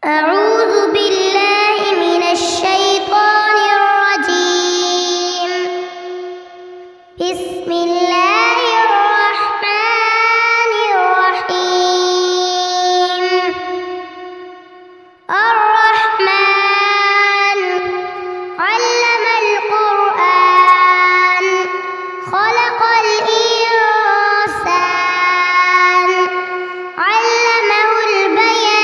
أعوذ بالله من الشيطان الرجيم. بسم الله الرحمن الرحيم. الرحمن علم القرآن خلق الإنسان علمه البيان.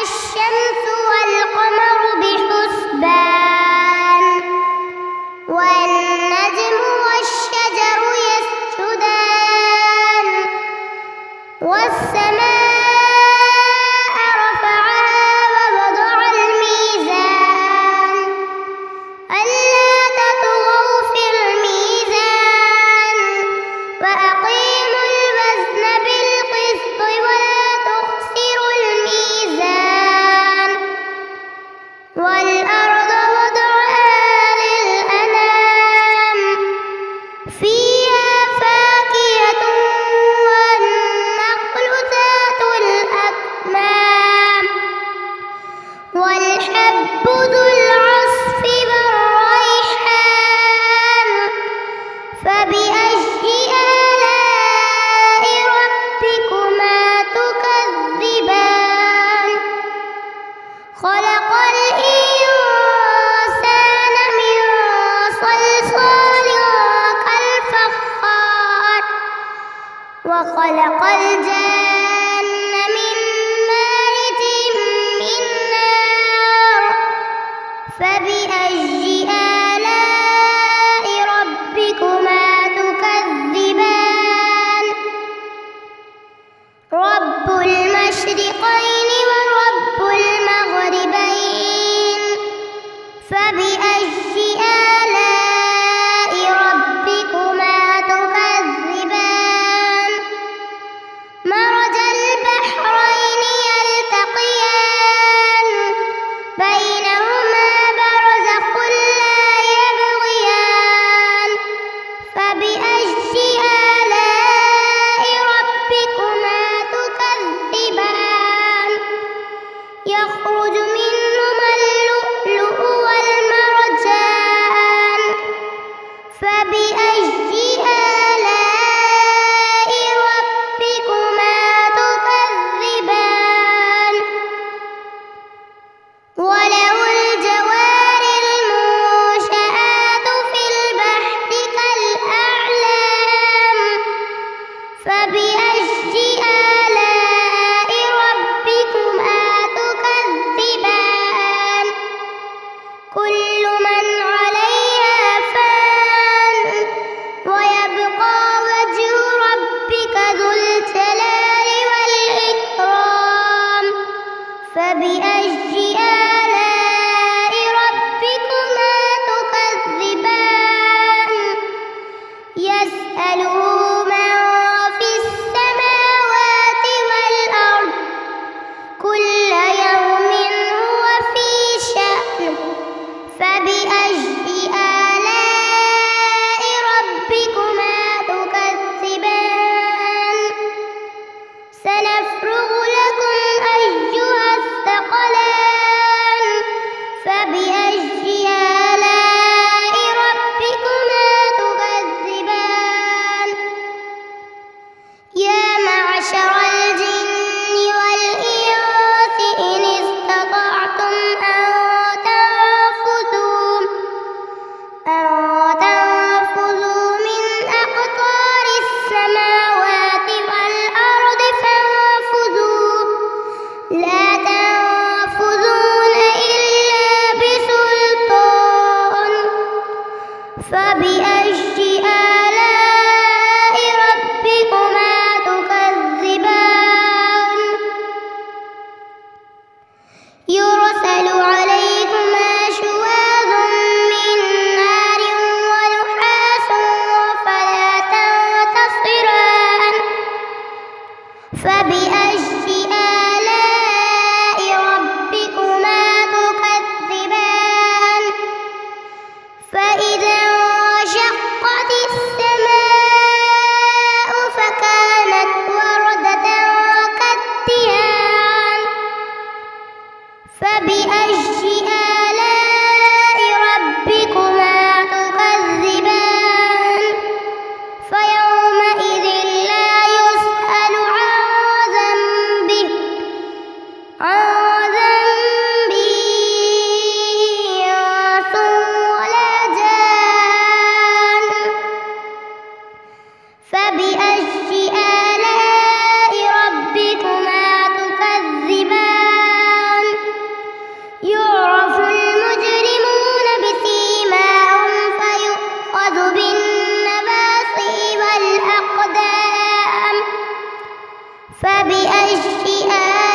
الشمس والقمر بحسبان والنجم والشجر يسجدان والسماء رفعها ووضع الميزان ألا تطغوا في الميزان وأقيموا الوزن بالقسط ولا تخسروا الميزان والأرض وضعها للأنام فيها فاكهة والنخل ذات الأكمام والحب ذو العصف والريحان. فبأي آلاء ربكما تكذبان. خلق الإنسان من صلصال كالفخار وخلق الجن من مارج من نار. فبأي آلاء ربكما تكذبان. رب المشرقين ورب المغربين. فبأي آلاء ربكما تكذبان. مرج البحرين يلتقيان بينهما برزخ لا يبغيان. فبأي آلاء ربكما تكذبان.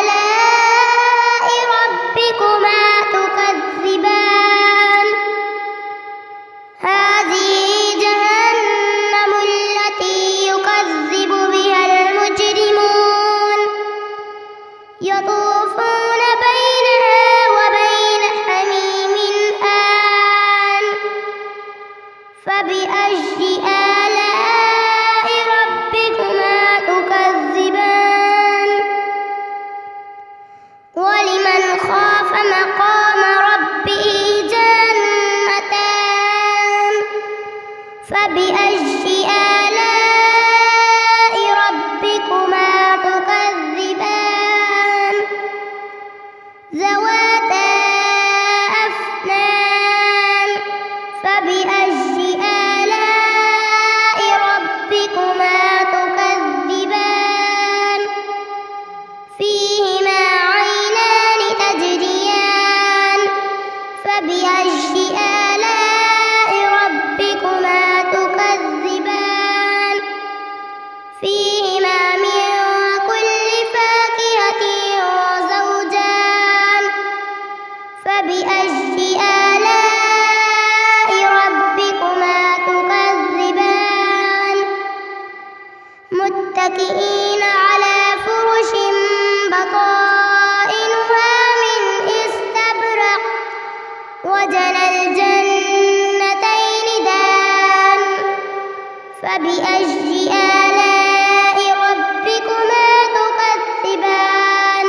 آلاء ربكما تكذبان هذه جهنم التي يكذب بها المجرمون يطوفون بينها وبين حميم آن فبأي آلاء ربكما تكذبان ولمن خاف مقام ربه جنتان فبأي آلاء ربكما تكذبان ذواتا أفنان فبأي آلاء ربكما تكذبان فيهما عينان تجريان فبأي آلاء ربكما تكذبان فيهما من كل فاكهة زوجان فبأي آلاء ربكما تكذبان متكئين على فرش بطائنها من استبرق وجنى الجنتين دان فبأي آلاء ربكما تكذبان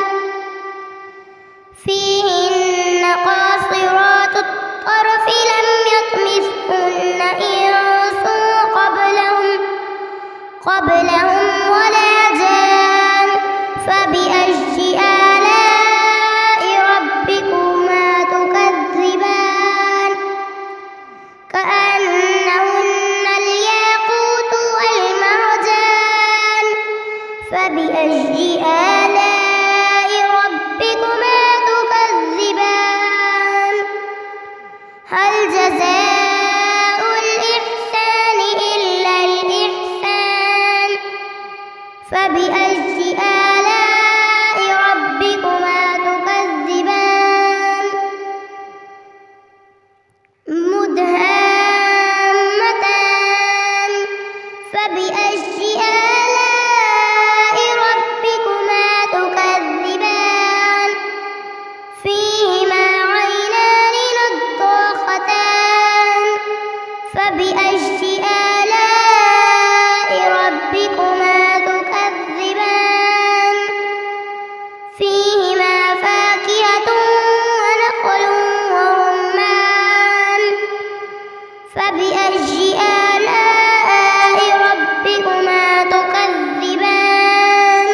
فيهن قاصرات الطرف لم يطمثهن إنس قبلهم ولا جان فبأي آلاء ربكما تكذبان كأنهن الياقوت والمرجان فبأي آلاء ربكما تكذبان هل جزاء الإحسان إلا الإحسان فبأي آلاء ربكما تكذبان مدهامتان فبأي آلاء ربكما تكذبان فيهما عينان نضاختان فبأي آلاء ربكما تكذبان فيهما فاكهة ونخل ورمان فبأي آلاء ربكما تكذبان